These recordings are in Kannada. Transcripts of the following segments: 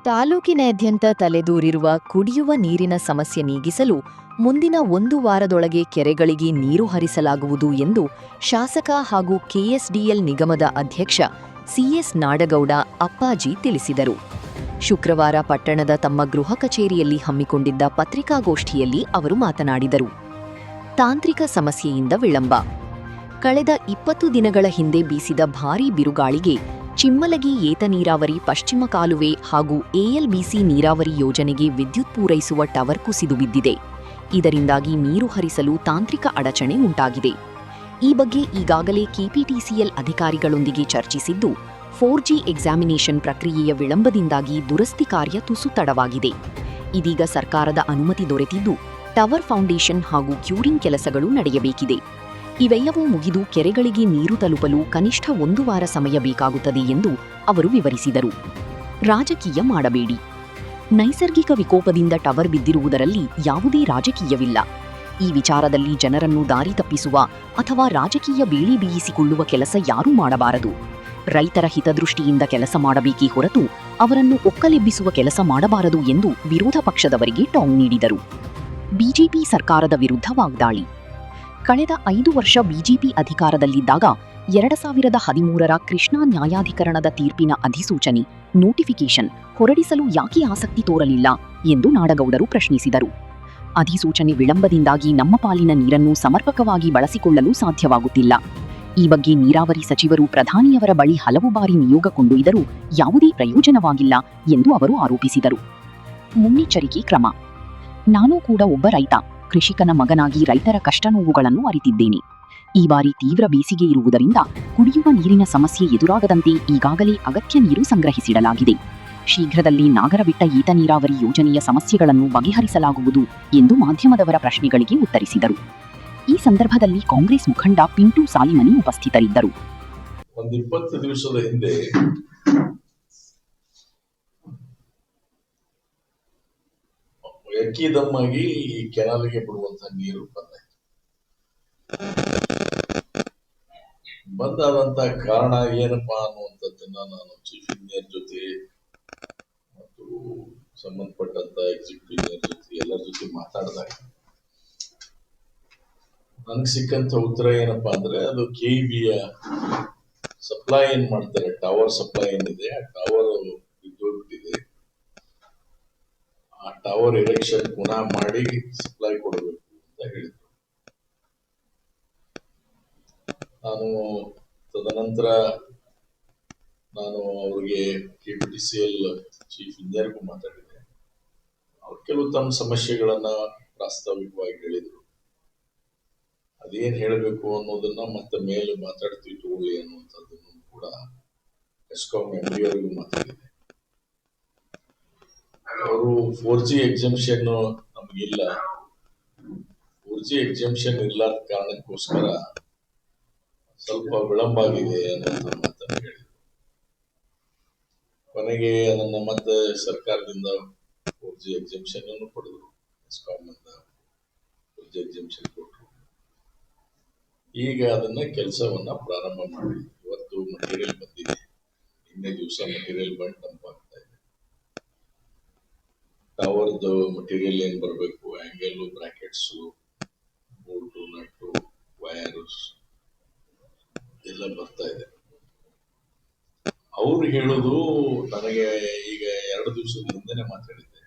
ತಾಲೂಕಿನಾದ್ಯಂತ ತಲೆದೂರಿರುವ ಕುಡಿಯುವ ನೀರಿನ ಸಮಸ್ಯೆ ನೀಗಿಸಲು ಮುಂದಿನ 1 ವಾರದೊಳಗೆ ಕೆರೆಗಳಿಗೆ ನೀರು ಹರಿಸಲಾಗುವುದು ಎಂದು ಶಾಸಕ ಹಾಗೂ ಕೆಎಸ್ಡಿಎಲ್ ನಿಗಮದ ಅಧ್ಯಕ್ಷ ಸಿಎಸ್ ನಾಡಗೌಡ ಅಪ್ಪಾಜಿ ತಿಳಿಸಿದರು. ಶುಕ್ರವಾರ ಪಟ್ಟಣದ ತಮ್ಮ ಗೃಹ ಕಚೇರಿಯಲ್ಲಿ ಹಮ್ಮಿಕೊಂಡಿದ್ದ ಪತ್ರಿಕಾಗೋಷ್ಠಿಯಲ್ಲಿ ಅವರು ಮಾತನಾಡಿದರು. ತಾಂತ್ರಿಕ ಸಮಸ್ಯೆಯಿಂದ ವಿಳಂಬ. ಕಳೆದ 20 ದಿನಗಳ ಹಿಂದೆ ಬೀಸಿದ ಭಾರೀ ಬಿರುಗಾಳಿಗೆ ಚಿಮ್ಮಲಗಿ ಏತ ನೀರಾವರಿ ಪಶ್ಚಿಮ ಕಾಲುವೆ ಹಾಗೂ ಎಎಲ್ಬಿಸಿ ನೀರಾವರಿ ಯೋಜನೆಗೆ ವಿದ್ಯುತ್ ಪೂರೈಸುವ ಟವರ್ ಕುಸಿದು ಬಿದ್ದಿದೆ. ಇದರಿಂದಾಗಿ ನೀರು ಹರಿಸಲು ತಾಂತ್ರಿಕ ಅಡಚಣೆ ಉಂಟಾಗಿದೆ. ಈ ಬಗ್ಗೆ ಈಗಾಗಲೇ ಕೆಪಿಟಿಸಿಎಲ್ ಅಧಿಕಾರಿಗಳೊಂದಿಗೆ ಚರ್ಚಿಸಿದ್ದು, 4G ಎಕ್ಸಾಮಿನೇಷನ್ ಪ್ರಕ್ರಿಯೆಯ ವಿಳಂಬದಿಂದಾಗಿ ದುರಸ್ತಿ ಕಾರ್ಯ ತುಸು ತಡವಾಗಿದೆ. ಇದೀಗ ಸರ್ಕಾರದ ಅನುಮತಿ ದೊರೆತಿದ್ದು, ಟವರ್ ಫೌಂಡೇಶನ್ ಹಾಗೂ ಕ್ಯೂರಿಂಗ್ ಕೆಲಸಗಳು ನಡೆಯಬೇಕಿದೆ. ಇವೆಲ್ಲವೂ ಮುಗಿದು ಕೆರೆಗಳಿಗೆ ನೀರು ತಲುಪಲು ಕನಿಷ್ಠ 1 ವಾರ ಸಮಯ ಬೇಕಾಗುತ್ತದೆ ಎಂದು ಅವರು ವಿವರಿಸಿದರು. ರಾಜಕೀಯ ಮಾಡಬೇಡಿ. ನೈಸರ್ಗಿಕ ವಿಕೋಪದಿಂದ ಟವರ್ ಬಿದ್ದಿರುವುದರಲ್ಲಿ ಯಾವುದೇ ರಾಜಕೀಯವಿಲ್ಲ. ಈ ವಿಚಾರದಲ್ಲಿ ಜನರನ್ನು ದಾರಿ ತಪ್ಪಿಸುವ ಅಥವಾ ರಾಜಕೀಯ ಬೇಳಿ ಬೀಯಿಸಿಕೊಳ್ಳುವ ಕೆಲಸ ಯಾರೂ ಮಾಡಬಾರದು. ರೈತರ ಹಿತದೃಷ್ಟಿಯಿಂದ ಕೆಲಸ ಮಾಡಬೇಕೇ ಹೊರತು ಅವರನ್ನು ಒಕ್ಕಲೆಬ್ಬಿಸುವ ಕೆಲಸ ಮಾಡಬಾರದು ಎಂದು ವಿರೋಧ ಪಕ್ಷದವರಿಗೆ ಟಾಂಗ್ ನೀಡಿದರು. ಬಿಜೆಪಿ ಸರ್ಕಾರದ ವಿರುದ್ಧ ವಾಗ್ದಾಳಿ. ಕಳೆದ 5 ವರ್ಷ ಬಿಜೆಪಿ ಅಧಿಕಾರದಲ್ಲಿದ್ದಾಗ 2013ರ ಕೃಷ್ಣಾ ನ್ಯಾಯಾಧಿಕರಣದ ತೀರ್ಪಿನ ಅಧಿಸೂಚನೆ ನೋಟಿಫಿಕೇಶನ್ ಹೊರಡಿಸಲು ಯಾಕೆ ಆಸಕ್ತಿ ತೋರಲಿಲ್ಲ ಎಂದು ನಾಡಗೌಡರು ಪ್ರಶ್ನಿಸಿದರು. ಅಧಿಸೂಚನೆ ವಿಳಂಬದಿಂದಾಗಿ ನಮ್ಮ ಪಾಲಿನ ನೀರನ್ನು ಸಮರ್ಪಕವಾಗಿ ಬಳಸಿಕೊಳ್ಳಲು ಸಾಧ್ಯವಾಗುತ್ತಿಲ್ಲ. ಈ ಬಗ್ಗೆ ನೀರಾವರಿ ಸಚಿವರು ಪ್ರಧಾನಿಯವರ ಬಳಿ ಹಲವು ಬಾರಿ ನಿಯೋಗ ಕೊಂಡೊಯ್ದರೂ ಯಾವುದೇ ಪ್ರಯೋಜನವಾಗಿಲ್ಲ ಎಂದು ಅವರು ಆರೋಪಿಸಿದರು. ಮುನ್ನೆಚ್ಚರಿಕೆ ಕ್ರಮ. ನಾನೂ ಕೂಡ ಒಬ್ಬ ರೈತ, ಕೃಷಿಕನ ಮಗನಾಗಿ ರೈತರ ಕಷ್ಟ ನೋವುಗಳನ್ನು ಅರಿತಿದ್ದೇನೆ. ಈ ಬಾರಿ ತೀವ್ರ ಬೇಸಿಗೆ ಇರುವುದರಿಂದ ಕುಡಿಯುವ ನೀರಿನ ಸಮಸ್ಯೆ ಎದುರಾಗದಂತೆ ಈಗಾಗಲೇ ಅಗತ್ಯ ನೀರು ಸಂಗ್ರಹಿಸಿಡಲಾಗಿದೆ. ಶೀಘ್ರದಲ್ಲಿ ನಾಗರಬಿಟ್ಟ ಏತ ನೀರಾವರಿ ಯೋಜನೆಯ ಸಮಸ್ಯೆಗಳನ್ನು ಬಗೆಹರಿಸಲಾಗುವುದು ಎಂದು ಮಾಧ್ಯಮದವರ ಪ್ರಶ್ನೆಗಳಿಗೆ ಉತ್ತರಿಸಿದರು. ಈ ಸಂದರ್ಭದಲ್ಲಿ ಕಾಂಗ್ರೆಸ್ ಮುಖಂಡ ಪಿಂಟು ಸಾಲಿಮನಿ ಉಪಸ್ಥಿತರಿದ್ದರು. 20 ದಿವಸದ ಹಿಂದೆ ಯಕ್ಕೀದಮ್ಮಾಗಿ ಈ ಕೆನಾಲ್ಗೆ ಬಿಡುವಂತಹ ನೀರು ಬಂದಾದಂತ ಕಾರಣ ಏನಪ್ಪಾ ಅನ್ನುವಂಥದ್ದನ್ನ ನಾನು ಚೀಫ್ ಇಂಜಿನಿಯರ್ ಜೊತೆ ಮತ್ತು ಸಂಬಂಧಪಟ್ಟಂತ ಎಕ್ಸಿಕ್ಯೂಟಿವ್ ಇಂಜಿನಿಯರ್ ಜೊತೆ ಎಲ್ಲರ ಜೊತೆ ಮಾತಾಡಿದಾಗ ನನಗೆ ಸಿಕ್ಕಂತ ಉತ್ತರ ಏನಪ್ಪಾ ಅಂದ್ರೆ, ಅದು ಕೆಇಬಿಯ ಸಪ್ಲೈ ಏನ್ ಮಾಡ್ತಾರೆ, ಟವರ್ ಸಪ್ಲೈ ಏನಿದೆ, ಆ ಟವರ್ ಬಿದ್ದೋಗ್ಬಿಟ್ಟಿದೆ. ಆ ಟವರ್ ಎರೆಕ್ಷನ್ ಪುನಃ ಮಾಡಿ ಸಪ್ಲೈ ಕೊಡಬೇಕು ಅಂತ ಹೇಳಿದ್ರು. ತದನಂತರ ನಾನು ಅವ್ರಿಗೆ ಕೆಪಿಟಿಸಿಎಲ್ ಚೀಫ್ ಇಂಜಿನಿಯರ್ಗೂ ಮಾತಾಡಿದೆ. ಅವ್ರು ಕೆಲವು ತಮ್ಮ ಸಮಸ್ಯೆಗಳನ್ನ ಪ್ರಾಸ್ತಾವಿಕವಾಗಿ ಹೇಳಿದ್ರು. ಅದೇನ್ ಹೇಳಬೇಕು ಅನ್ನೋದನ್ನ ಮತ್ತೆ ಮೇಲೆ ಮಾತಾಡ್ತೀವಿ ತಗೊಳ್ಳಿ ಅನ್ನುವಂಥದ್ದನ್ನು ಕೂಡ ಎಸ್ಕಾಂ ಎಂಡಿ ಅವರಿಗೂ ಮಾತಾಡಿದೆ. ಅವರು 4G ಎಕ್ಸಂಪ್ಷನ್ ನಮಗಿಲ್ಲ, 4G ಎಕ್ಸಂಪ್ಷನ್ ಇಲ್ಲದ ಕಾರಣಕ್ಕೋಸ್ಕರ ಸ್ವಲ್ಪ ವಿಳಂಬ ಆಗಿದೆ ಅನ್ನುವಂಥ ಮಾತನ್ನು ಹೇಳಿದ್ರು. ಕೊನೆಗೆ ಅದನ್ನ ಮತ್ತೆ ಸರ್ಕಾರದಿಂದ 4G ಎಕ್ಸಂಪ್ಷನ್ ಅನ್ನು ಪಡೆದ್ರು. ಎಸ್ಕಾಂ ಇಂದ 4G ಎಕ್ಸಂಪ್ಷನ್ ಕೊಟ್ಟರು. ಈಗ ಅದನ್ನ ಕೆಲಸವನ್ನ ಪ್ರಾರಂಭ ಮಾಡಿ ಇವತ್ತು ಮಟೀರಿಯಲ್ ಬಂದಿದೆ. ನಿನ್ನೆ ದಿವಸ ಮಟೀರಿಯಲ್ ಬಂದು ಡಂಪ್ ಆಗ್ತಾ ಇದೆ. ಟವರ್ದು ಮಟೀರಿಯಲ್ ಏನ್ ಬರಬೇಕು, angle, brackets, Bolt, nut, wires ಎಲ್ಲ ಬರ್ತಾ ಇದೆ. ಅವ್ರು ಹೇಳೋದು, ನನಗೆ ಈಗ 2 ದಿವಸದ ಹಿಂದೆನೆ ಮಾತಾಡಿದ್ದೆ,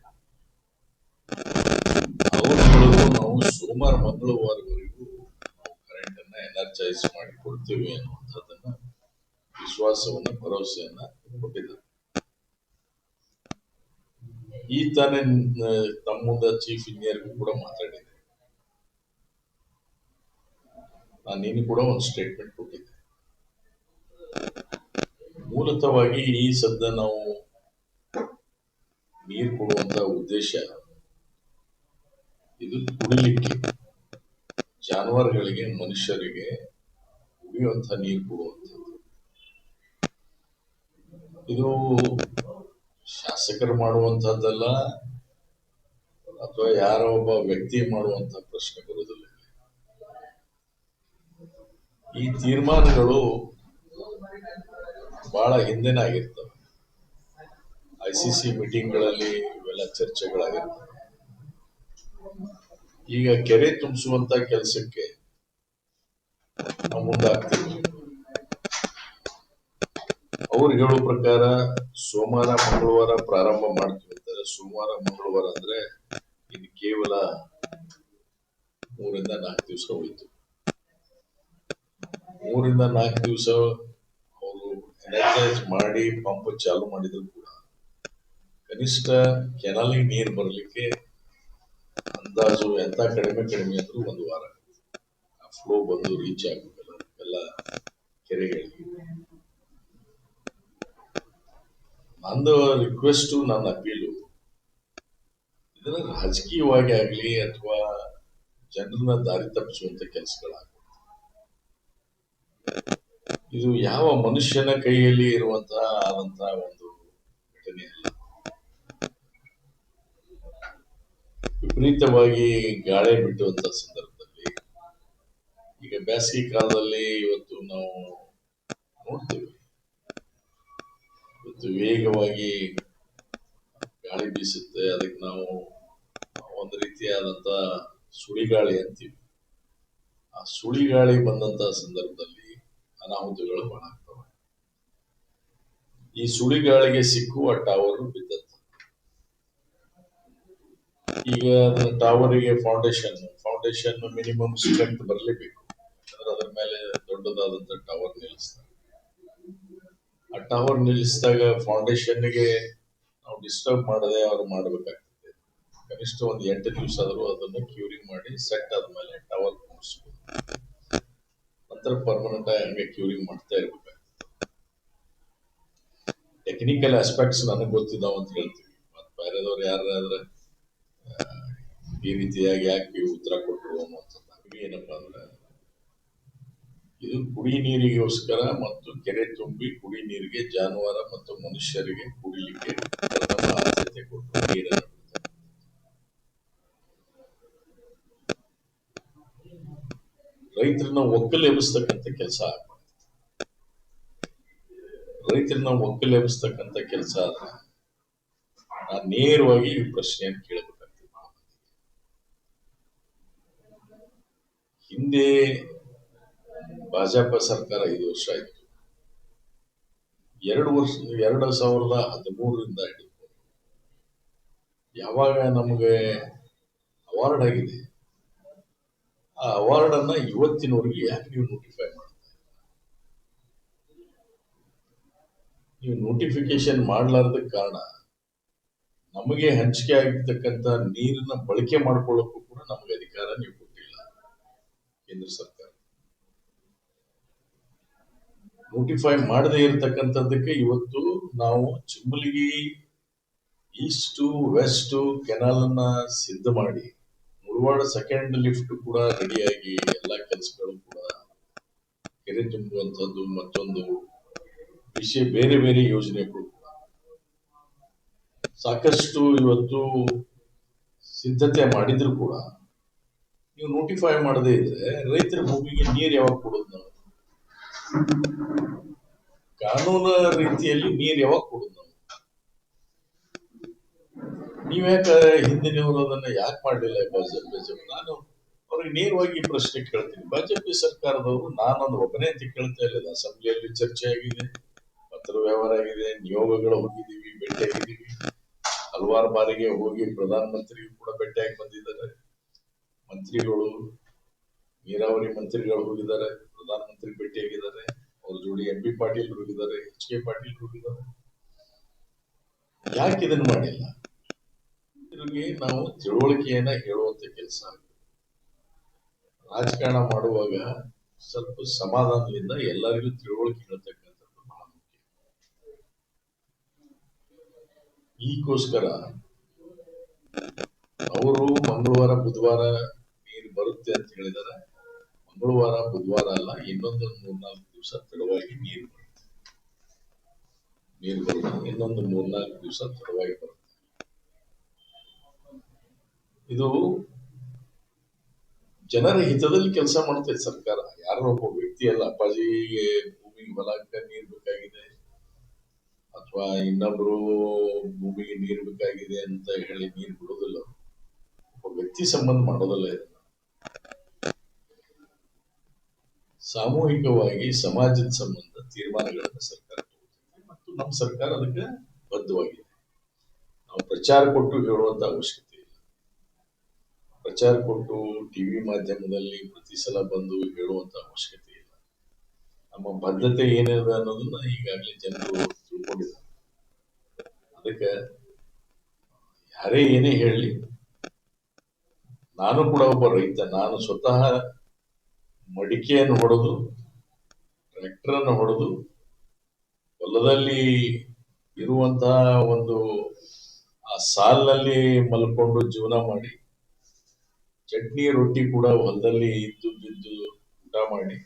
ಅವ್ರು ಹೇಳೋದು ನಾವು ಸೋಮವಾರ ಮಂಗಳವಾರವರೆಗೂ ಕರೆಂಟ್ ಅನ್ನ ಎನರ್ಜೈಸ್ ಮಾಡಿ ಕೊಡ್ತೀವಿ ಅನ್ನುವಂಥದ್ದನ್ನ ವಿಶ್ವಾಸವನ್ನ, ಭರವಸೆಯನ್ನ ಕೊಟ್ಟಿದ್ದಾರೆ. ಈ ತಾನೇ ತಮ್ಮ ಚೀಫ್ ಇಂಜಿನಿಯರ್ಗೂ ಕೂಡ ಮಾತಾಡಿದೆ. ನಾನು ನೀನು ಕೂಡ ಒಂದು ಸ್ಟೇಟ್ಮೆಂಟ್ ಕೊಟ್ಟಿದ್ದೆ. ಮೂಲತಃವಾಗಿ ಈ ಸದ್ಯ ನಾವು ನೀರು ಕೊಡುವಂತ ಉದ್ದೇಶ ಇದು ಕುಡಿಲಿಕ್ಕೆ, ಜಾನುವಾರುಗಳಿಗೆ, ಮನುಷ್ಯರಿಗೆ ಕುಡಿಯುವಂತ ನೀರು ಕೊಡುವಂಥದ್ದು. ಇದು ಶಾಸಕರು ಮಾಡುವಂತಹದ್ದಲ್ಲ ಅಥವಾ ಯಾರೋ ಒಬ್ಬ ವ್ಯಕ್ತಿ ಮಾಡುವಂತ ಪ್ರಶ್ನೆ ಬರುವುದಿಲ್ಲ. ಈ ತೀರ್ಮಾನಗಳು ಬಹಳ ಹಿಂದೆನೇ ಆಗಿರ್ತವೆ. ICC ಮೀಟಿಂಗ್ಗಳಲ್ಲಿ ಇವೆಲ್ಲ ಚರ್ಚೆಗಳಾಗಿರ್ತವೆ. ಈಗ ಕೆರೆ ತುಂಬಿಸುವಂತ ಕೆಲಸಕ್ಕೆ ನಾವು ಮುಂದಾಗ್ತೀವಿ. ಅವ್ರು ಹೇಳೋ ಪ್ರಕಾರ ಸೋಮವಾರ ಮಂಗಳವಾರ ಪ್ರಾರಂಭ ಮಾಡ್ತೀವಿ ಅಂತಾರೆ. ಸೋಮವಾರ ಮಂಗಳವಾರ ಅಂದ್ರೆ ಇದು ಕೇವಲ 3 ರಿಂದ 4 ದಿವಸ ಹೋಯ್ತು. 3 ರಿಂದ 4 ದಿವಸ ಅವರು ಎನರ್ಜೈಸ್ ಮಾಡಿ ಪಂಪ್ ಚಾಲು ಮಾಡಿದ್ರು ಕೂಡ ಕನಿಷ್ಠ ಕೆನಾಲಿಗೆ ನೀರು ಬರಲಿಕ್ಕೆ ಅಂದಾಜು ಎಂತ ಕಡಿಮೆ ಅಂದ್ರೂ 1 ವಾರ ಫ್ಲೋ ಬಂದು ರೀಚ್ ಆಗಬೇಕಲ್ಲ ಎಲ್ಲ ಕೆರೆಗಳಿಗೆ. ನಂದು ರಿಕ್ವೆಸ್ಟ್, ನನ್ನ ಅಪೀಲು, ಇದನ್ನ ರಾಜಕೀಯವಾಗಿ ಆಗ್ಲಿ ಅಥವಾ ಜನರನ್ನ ದಾರಿ ತಪ್ಪಿಸುವಂತ ಕೆಲಸಗಳಾಗ, ಇದು ಯಾವ ಮನುಷ್ಯನ ಕೈಯಲ್ಲಿ ಇರುವಂತಹ ಒಂದು ಘಟನೆ ಅಲ್ಲ. ವಿಪರೀತವಾಗಿ ಗಾಳಿ ಬಿಟ್ಟುವಂತ ಸಂದರ್ಭದಲ್ಲಿ, ಈಗ ಬೇಸಿಗೆ ಕಾಲದಲ್ಲಿ ಇವತ್ತು ನಾವು ನೋಡ್ತೇವೆ, ಇವತ್ತು ವೇಗವಾಗಿ ಗಾಳಿ ಬೀಸುತ್ತೆ. ಅದಕ್ಕೆ ನಾವು ಒಂದು ರೀತಿಯಾದಂತ ಸುಳಿಗಾಳಿ ಅಂತೀವಿ. ಆ ಸುಳಿಗಾಳಿ ಬಂದಂತ ಸಂದರ್ಭದಲ್ಲಿ ಅನಾಹುತಗಳು ಬಹಳ ಆಗ್ತವೆ. ಈ ಸುಳಿಗಾಳಿಗೆ ಸಿಕ್ಕುವ ಟವರ್ ಬಿದ್ದದ್ದು. ಈಗ ಟವರಿಗೆ ಫೌಂಡೇಶನ್ ಮಿನಿಮಮ್ ಸ್ಟ್ರೆಂತ್ ಬರಲೇಬೇಕು. ಅದರ ಮೇಲೆ ದೊಡ್ಡದಾದಂತ ಟವರ್ ನಿಲ್ಲಿಸ್ತಾರೆ. ಆ ಟವರ್ ನಿಲ್ಲಿಸಿದಾಗ ಫೌಂಡೇಶನ್ಗೆ ನಾವು ಡಿಸ್ಟರ್ಬ್ ಮಾಡದೆ ಅವ್ರು ಮಾಡ್ಬೇಕಾಗ್ತದೆ. ಕನಿಷ್ಠ ಒಂದು 8 ದಿವಸ ಆದರೂ ಅದನ್ನು ಕ್ಯೂರಿಂಗ್ ಮಾಡಿ ಸೆಟ್ ಆದ್ಮೇಲೆ ಟವರ್ ಮುಗಿಸ್ಬೋದು. ನಂತರ ಪರ್ಮನೆಂಟ್ ಆಗಿ ಹಂಗೆ ಕ್ಯೂರಿಂಗ್ ಮಾಡ್ತಾ ಇರ್ಬೇಕಾಗ್ತದೆ. ಟೆಕ್ನಿಕಲ್ ಆಸ್ಪೆಕ್ಟ್ಸ್ ನನಗೆ ಗೊತ್ತಿದ್ದಾವ ಅಂತ ಹೇಳ್ತೀವಿ. ಮತ್ತೆ ಬೇರೆದವ್ರು ಯಾರಾದ್ರೆ ಈ ರೀತಿಯಾಗಿ ಯಾಕೆ ಉತ್ತರ ಕೊಟ್ಟರು ಅನ್ನುವಂಥದ್ದು ಏನಪ್ಪಾ ಅಂದ್ರೆ, ಇದು ಕುಡಿ ನೀರಿಗೋಸ್ಕರ ಮತ್ತು ಕೆರೆ ತುಂಬಿ ಕುಡಿ ನೀರಿಗೆ ಜಾನುವಾರು ಮತ್ತು ಮನುಷ್ಯರಿಗೆ ಕುಡಿಲಿಕ್ಕೆ ಪ್ರಥಮ ಆದ್ಯತೆ ಕೊಟ್ಟು ನೀರನ್ನು ಬಿಡ್ತಾರೆ. ರೈತರನ್ನ ಒಕ್ಕಲೆಬ್ಬಿಸ್ತಕ್ಕಂಥ ಕೆಲಸ ಆಗ್ಬಾರ್ದು. ರೈತರನ್ನ ಒಕ್ಕಲೆಬ್ಬಿಸ್ತಕ್ಕಂಥ ಕೆಲಸ ಆದ್ರೆ ನಾನು ನೇರವಾಗಿ ಈ ಪ್ರಶ್ನೆಯನ್ನು ಕೇಳಬೇಕಾಗ್ತದೆ. ಹಿಂದೆ ಭಾಜಪ ಸರ್ಕಾರ 5 ವರ್ಷ ಆಯ್ತು. 2013ರಿಂದ ಹಿಡಿದು ಯಾವಾಗ ನಮಗೆ ಅವಾರ್ಡ್ ಆಗಿದೆ, ಆ ಅವಾರ್ಡ್ ಅನ್ನ ಇವತ್ತಿನವರೆಗೆ ಯಾಕೆ ನೀವು ನೋಟಿಫೈ ಮಾಡ್ತಾ ಇಲ್ಲ? ನೀವು ನೋಟಿಫಿಕೇಶನ್ ಮಾಡಲಾರ್ದಕ್ಕೆ ಕಾರಣ, ನಮಗೆ ಹಂಚಿಕೆ ಆಗಿರ್ತಕ್ಕಂಥ ನೀರನ್ನ ಬಳಕೆ ಮಾಡ್ಕೊಳ್ಳೋಕ್ಕೂ ಕೂಡ ನಮಗೆ ಅಧಿಕಾರ ನೀವು ಕೊಟ್ಟಿಲ್ಲ ಕೇಂದ್ರ ಸರ್ಕಾರ. ನೋಟಿಫೈ ಮಾಡದೇ ಇರತಕ್ಕಂಥದ್ದಕ್ಕೆ ಇವತ್ತು ನಾವು ಚಿಂಬಲಗಿ ಈಸ್ಟ್ ವೆಸ್ಟ್ ಕೆನಾಲ್ ಅನ್ನ ಸಿದ್ಧ ಮಾಡಿ, ಮುಳವಾಡ ಸೆಕೆಂಡ್ ಲಿಫ್ಟ್ ಕೂಡ ರೆಡಿಯಾಗಿ ಎಲ್ಲ ಕೆಲಸಗಳು ಕೂಡ ಕೆರೆ ತುಂಬುವಂಥದ್ದು ಮತ್ತೊಂದು ವಿಷಯ, ಬೇರೆ ಬೇರೆ ಯೋಜನೆಗಳು ಕೂಡ ಸಾಕಷ್ಟು ಇವತ್ತು ಸಿದ್ಧತೆ ಮಾಡಿದ್ರು ಕೂಡ ನೀವು ನೋಟಿಫೈ ಮಾಡದೇ ಇದ್ರೆ ರೈತರ ಭೂಮಿಗೆ ನೀರು ಯಾವಾಗ ಕೊಡೋದು? ನಾವು ಕಾನೂನು ರೀತಿಯಲ್ಲಿ ನೀರು ಯಾವಾಗ ಕೊಡೋದು? ನಾವು ನೀವ್ಯಾಕೆ ಹಿಂದಿನವರು ಅದನ್ನ ಯಾಕೆ ಮಾಡಲಿಲ್ಲ? ಬಿಜೆಪಿ ನಾನು ಅವ್ರಿಗೆ ನೇರವಾಗಿ ಪ್ರಶ್ನೆ ಕೇಳ್ತೀನಿ. ಬಿಜೆಪಿ ಸರ್ಕಾರದವರು, ನಾನೊಂದು ಒಬ್ಬನೇ ಅಂತ ಕೇಳ್ತಾ ಇಲ್ಲ. ಅಸೆಂಬ್ಲಿಯಲ್ಲಿ ಚರ್ಚೆ ಆಗಿದೆ, ಪತ್ರ ವ್ಯವಹಾರ ಆಗಿದೆ, ನಿಯೋಗಗಳು ಹೋಗಿದ್ದೀವಿ, ಭೇಟಿಯಾಗಿದ್ದೀವಿ. ಹಲವಾರು ಬಾರಿಗೆ ಹೋಗಿ ಪ್ರಧಾನಮಂತ್ರಿಗೂ ಕೂಡ ಭೇಟಿಯಾಗಿ ಬಂದಿದ್ದಾರೆ. ಮಂತ್ರಿಗಳು, ನೀರಾವರಿ ಮಂತ್ರಿಗಳು ಹೋಗಿದ್ದಾರೆ, ಪ್ರಧಾನಮಂತ್ರಿ ಭೇಟಿಯಾಗಿದ್ದಾರೆ. ಅವ್ರ ಜೋಡಿ MP ಪಾಟೀಲ್ ಹೋಗಿದ್ದಾರೆ, HK ಪಾಟೀಲ್ ಹೋಗಿದ್ದಾರೆ. ಯಾಕೆ ಇದನ್ನು ಮಾಡಿಲ್ಲ? ಇದ್ರಿಗೆ ನಾವು ತಿಳುವಳಿಕೆಯನ್ನ ಹೇಳುವಂತ ಕೆಲಸ. ರಾಜಕಾರಣ ಮಾಡುವಾಗ ಸ್ವಲ್ಪ ಸಮಾಧಾನದಿಂದ ಎಲ್ಲರಿಗೂ ತಿಳುವಳಿಕೆ ಹೇಳ್ತಕ್ಕಂಥದ್ದು ಬಹಳ ಮುಖ್ಯ. ಈಗೋಸ್ಕರ ಅವರು ಮಂಗಳವಾರ ಬುಧವಾರ ನೀರು ಬರುತ್ತೆ ಅಂತ ಹೇಳಿದಾರೆ. ಮಂಗಳವಾರ ಬುಧವಾರ ಅಲ್ಲ, ಇನ್ನೊಂದು 3-4 ದಿವಸ ತಡವಾಗಿ ನೀರು ಬರುತ್ತೆ. ಇನ್ನೊಂದು 3-4 ದಿವಸ ತಡವಾಗಿ ಬರುತ್ತೆ. ಇದು ಜನರ ಹಿತದಲ್ಲಿ ಕೆಲಸ ಮಾಡ್ತೈತೆ ಸರ್ಕಾರ. ಯಾರೋ ಒಬ್ಬ ವ್ಯಕ್ತಿ ಅಲ್ಲ, ಅಪ್ಪಾಜಿಗೆ ಭೂಮಿಗೆ ಹೊಲಕ್ಕೆ ನೀರು ಬೇಕಾಗಿದೆ, ಅಥವಾ ಇನ್ನೊಬ್ರು ಭೂಮಿಗೆ ನೀರು ಬೇಕಾಗಿದೆ ಅಂತ ಹೇಳಿ ನೀರು ಬಿಡೋದಿಲ್ಲ. ಒಬ್ಬ ವ್ಯಕ್ತಿ ಸಂಬಂಧ ಮಾಡೋದಲ್ಲ ಇದು. ಸಾಮೂಹಿಕವಾಗಿ ಸಮಾಜದ ಸಂಬಂಧ ತೀರ್ಮಾನಗಳನ್ನು ಸರ್ಕಾರ ತಗೊಳ್ತದೆ ಮತ್ತು ನಮ್ಮ ಸರ್ಕಾರ ಅದಕ್ಕೆ ಬದ್ಧವಾಗಿದೆ. ನಾವು ಪ್ರಚಾರ ಕೊಟ್ಟು ಹೇಳುವಂತ ಅವಶ್ಯಕತೆ ಇಲ್ಲ. ಪ್ರಚಾರ ಕೊಟ್ಟು ಟಿವಿ ಮಾಧ್ಯಮದಲ್ಲಿ ಪ್ರತಿ ಸಲ ಬಂದು ಹೇಳುವಂತ ಅವಶ್ಯಕತೆ ಇಲ್ಲ. ನಮ್ಮ ಬದ್ಧತೆ ಏನಿದೆ ಅನ್ನೋದನ್ನ ಈಗಾಗಲೇ ಜನರು ತಿಳ್ಕೊಂಡಿದ್ದಾರೆ. ಅದಕ್ಕೆ ಯಾರೇ ಏನೇ ಹೇಳಲಿ, ನಾನು ಕೂಡ ಒಬ್ಬ ರೈತ. ನಾನು ಸ್ವತಃ ಮಡಿಕೆಯನ್ನು ಹೊಡೆದು, ಟ್ರ್ಯಾಕ್ಟರ್ ಅನ್ನು ಹೊಡೆದು, ಹೊಲದಲ್ಲಿ ಇರುವಂತಹ ಒಂದು ಆ ಸಾಲಿನಲ್ಲಿ ಮಲ್ಕೊಂಡು ಜೀವನ ಮಾಡಿ, ಚಟ್ನಿ ರೊಟ್ಟಿ ಕೂಡ ಹೊಲದಲ್ಲಿ ಇದ್ದು ಬಿದ್ದು ಊಟ ಮಾಡಿ,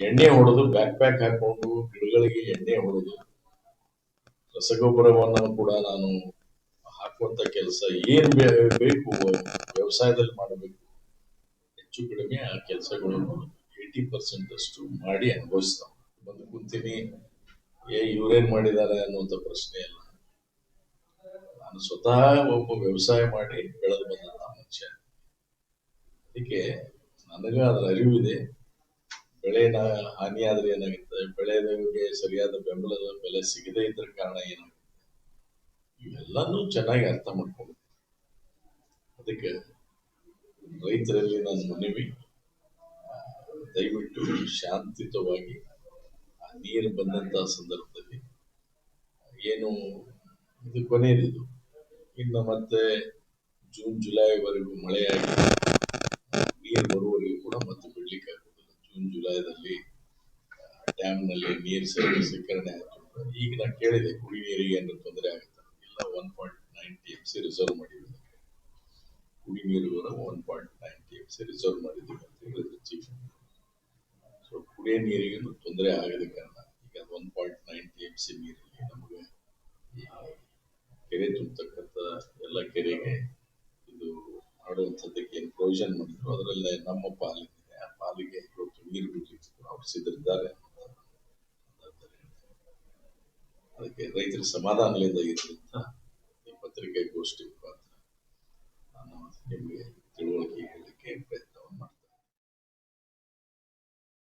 ಎಣ್ಣೆ ಹೊಡೆದು ಬ್ಯಾಕ್ ಪ್ಯಾಕ್ ಹಾಕೊಂಡು ಗಿಡಗಳಿಗೆ ಎಣ್ಣೆ ಹೊಡೆದು, ರಸಗೊಬ್ಬರವನ್ನು ಕೂಡ ನಾನು ಹಾಕುವಂತ ಕೆಲಸ ಏನ್ ಬೇಕು ವ್ಯವಸಾಯದಲ್ಲಿ ಮಾಡಬೇಕು, ಹೆಚ್ಚು ಕಡಿಮೆ ಆ ಕೆಲಸಗಳನ್ನು 80% ಅಷ್ಟು ಮಾಡಿ ಅನುಭವಿಸ್ತಾವ. ಬಂದು ಕೂತೀನಿ, ಇವ್ರೇನ್ ಮಾಡಿದ್ದಾರೆ ಅನ್ನುವಂತ ಪ್ರಶ್ನೆ ಇಲ್ಲ. ನಾನು ಸ್ವತಃ ಒಬ್ಬ ವ್ಯವಸಾಯ ಮಾಡಿ ಬೆಳೆದು ಬಂದಂತ ಮನುಷ್ಯ. ಅದಕ್ಕೆ ನನಗ ಅದರ ಅರಿವಿದೆ. ಬೆಳೆನ ಹಾನಿ ಆದ್ರೆ ಏನಾಗುತ್ತೆ, ಬೆಳೆಗೆ ಸರಿಯಾದ ಬೆಂಬಲದ ಬೆಲೆ ಸಿಗದೇ ಇದ್ರ ಕಾರಣ ಏನಾಗುತ್ತೆ, ಇವೆಲ್ಲಾನು ಚೆನ್ನಾಗಿ ಅರ್ಥ ಮಾಡ್ಕೊಂಡು, ಅದಕ್ಕೆ ರೈತರಲ್ಲಿ ನಾನು ಮನವಿ, ದಯವಿಟ್ಟು ಶಾಂತಿಯುತವಾಗಿ ಆ ನೀರು ಬಂದಂತ ಸಂದರ್ಭದಲ್ಲಿ, ಏನು ಇದು ಕೊನೆಯದಿದು, ಇನ್ನು ಮತ್ತೆ ಜೂನ್ ಜುಲೈವರೆಗೂ ಮಳೆಯಾಗಿ ನೀರು ಬರುವವರೆಗೂ ಕೂಡ ಮತ್ತೆ ಬಿಡ್ಲಿಕ್ಕೆ ಆಗುದಿಲ್ಲ. ಜೂನ್ ಜುಲೈದಲ್ಲಿ ಡ್ಯಾಮ್ನಲ್ಲಿ ನೀರು ಶೇಖರಣೆ ಆಯ್ತು. ಈಗ ನಾನು ಕೇಳಿದೆ, ಕುಡಿ ನೀರಿಗೆ ಏನು ತೊಂದರೆ ಆಗುತ್ತೆ ಇಲ್ಲ, 1.9 TMC ರಿಸರ್ವ್ ಮಾಡಿದ್ದೀವಿ, ಕುಡಿ ನೀರು 1.9 TMC ರಿಸರ್ವ್ ಮಾಡಿದ್ದೀವಿ ಅಂತ ಹೇಳಿದ್ರು ಚೀಫ್. ಸೊ ಕುಡಿಯ ನೀರಿಗೆ ತೊಂದರೆ ಆಗದ ಕಾರಣ ಈಗ 1.9 TMC ನೀರಲ್ಲಿ ನಮಗೆ ಕೆರೆ ತುಂಬತಕ್ಕಂಥ ಎಲ್ಲ ಕೆರೆಗೆ ಇದು ಮಾಡುವಂಥದ್ದಕ್ಕೆ ಏನು ಪ್ರೊವಿಷನ್ ಮಾಡಿದ್ರು, ಅದರಲ್ಲೇ ನಮ್ಮ ಪಾಲಿದೆ. ಆ ಪಾಲಿಗೆ ಇವತ್ತು ನೀರು ಬಿಡ್ಲಿಕ್ಕೆ ಅವ್ರು ಸಿದ್ಧರಿದ್ದಾರೆ. ಅದಕ್ಕೆ ರೈತರ ಸಮಾಧಾನದಿಂದ ಇರಲಿ ಅಂತ ಈ ಪತ್ರಿಕೆ ಗೋಷ್ಠಿ ಮುಖಾಂತರ ನಾನು ನಿಮಗೆ ತಿಳುವಳಿಕೆ ಹೇಳಲಿಕ್ಕೆ ಪ್ರಯತ್ನ